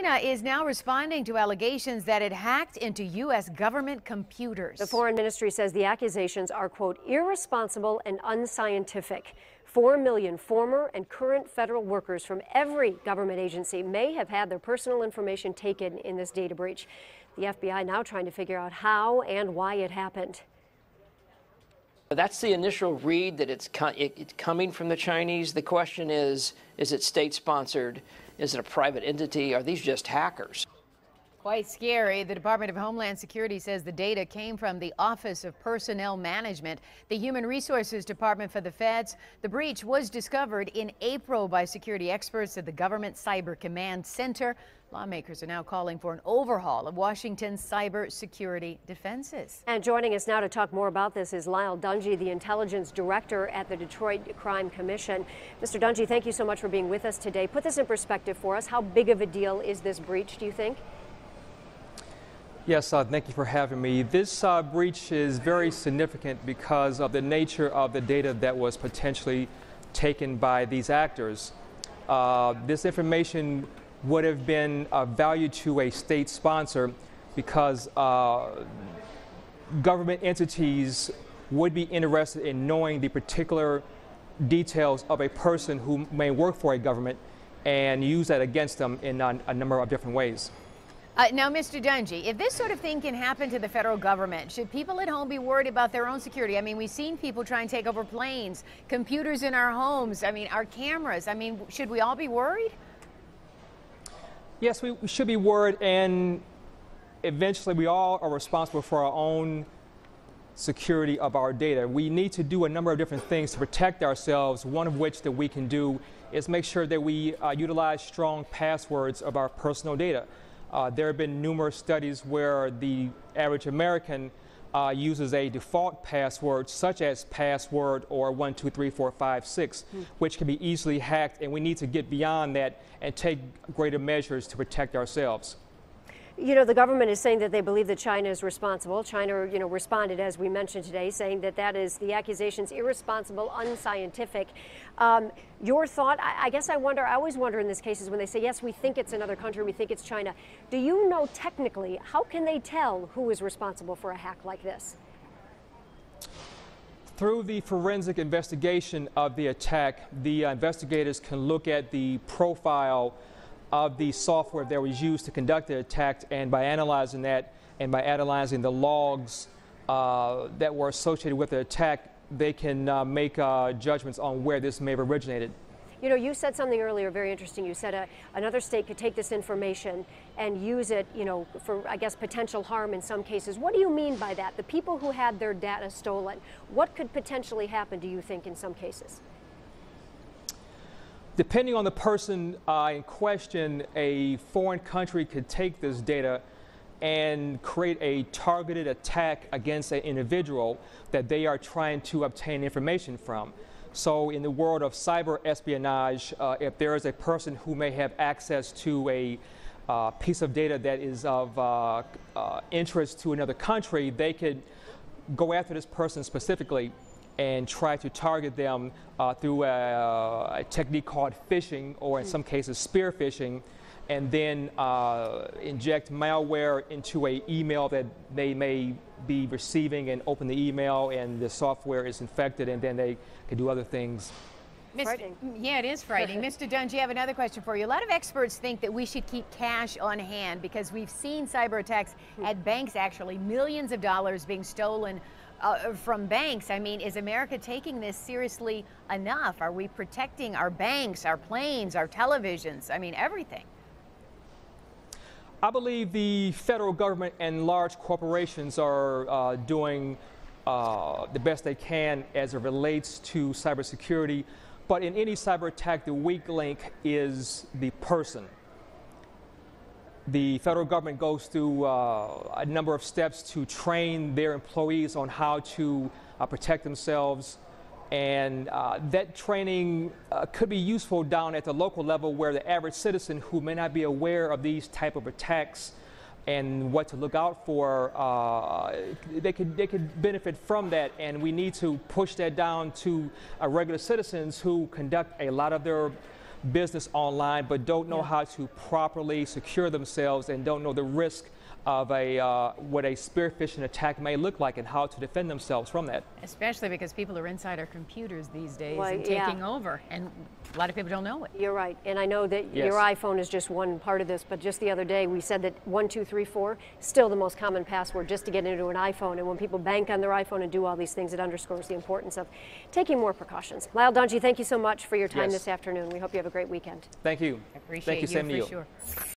China is now responding to allegations that it hacked into U.S. government computers. The foreign ministry says the accusations are, quote, irresponsible and unscientific. 4 million former and current federal workers from every government agency may have had their personal information taken in this data breach. The FBI now trying to figure out how and why it happened. That's the initial read, that it's coming from the Chinese. The question is it state-sponsored? Is it a private entity? Are these just hackers? Quite scary. The Department of Homeland Security says the data came from the Office of Personnel Management, the Human Resources Department for the Feds. The breach was discovered in April by security experts at the Government Cyber Command Center. Lawmakers are now calling for an overhaul of Washington's cyber security defenses. And joining us now to talk more about this is Lyle Dungy, the intelligence director at the Detroit Crime Commission. Mr. Dungy, thank you so much for being with us today. Put this in perspective for us. How big of a deal is this breach, do you think? Yes, thank you for having me. This breach is very significant because of the nature of the data that was potentially taken by these actors. This information would have been of value to a state sponsor because government entities would be interested in knowing the particular details of a person who may work for a government and use that against them in a number of different ways. Now, Mr. Dungy, if this sort of thing can happen to the federal government, should people at home be worried about their own security? I mean, we've seen people try and take over planes, computers in our homes, I mean, our cameras. I mean, should we all be worried? Yes, we should be worried, and eventually we all are responsible for our own security of our data. We need to do a number of different things to protect ourselves, one of which that we can do is make sure that we utilize strong passwords of our personal data. There have been numerous studies where the average American uses a default password such as password or 123456, which can be easily hacked, and we need to get beyond that and take greater measures to protect ourselves. You know, the government is saying that they believe that China is responsible. China, responded, as we mentioned today, saying that that is the accusations irresponsible, unscientific. Your thought, I guess I always wonder in these cases when they say, yes, we think it's another country, we think it's China. Do you know technically, how can they tell who is responsible for a hack like this? Through the forensic investigation of the attack, the investigators can look at the profile of the software that was used to conduct the attack, and by analyzing that and by analyzing the logs that were associated with the attack, they can make judgments on where this may have originated. You know, you said something earlier very interesting. You said another state could take this information and use it, for, I guess, potential harm in some cases. What do you mean by that? The people who had their data stolen, what could potentially happen, do you think, in some cases? Depending on the person in question, a foreign country could take this data and create a targeted attack against an individual that they are trying to obtain information from. So in the world of cyber espionage, if there is a person who may have access to a piece of data that is of interest to another country, they could go after this person specifically and try to target them through a technique called phishing, or in some cases spear phishing, and then inject malware into an email that they may be receiving and open the email, and the software is infected, and then they can do other things. Yeah, it is frightening. Mr. Dungy, I have another question for you. A lot of experts think that we should keep cash on hand because we've seen cyber attacks at banks, actually, millions of dollars being stolen from banks. I mean, is America taking this seriously enough? Are we protecting our banks, our planes, our televisions? I mean, everything. I believe the federal government and large corporations are doing the best they can as it relates to cybersecurity. But in any cyber attack, the weak link is the person. The federal government goes through a number of steps to train their employees on how to protect themselves, and that training could be useful down at the local level, where the average citizen who may not be aware of these type of attacks and what to look out for, they could benefit from that, and we need to push that down to regular citizens who conduct a lot of their business online but don't know how to properly secure themselves and don't know the risk of what a spear phishing attack may look like and how to defend themselves from that. Especially because people are inside our computers these days Well, and taking over, and a lot of people don't know it. You're right, and I know that your iPhone is just one part of this, but just the other day we said that 1234 still the most common password just to get into an iPhone, and when people bank on their iPhone and do all these things, it underscores the importance of taking more precautions. Lyle Dungy, thank you so much for your time this afternoon. We hope you have a great weekend. Thank you. I appreciate Thank you, you same to for you. sure.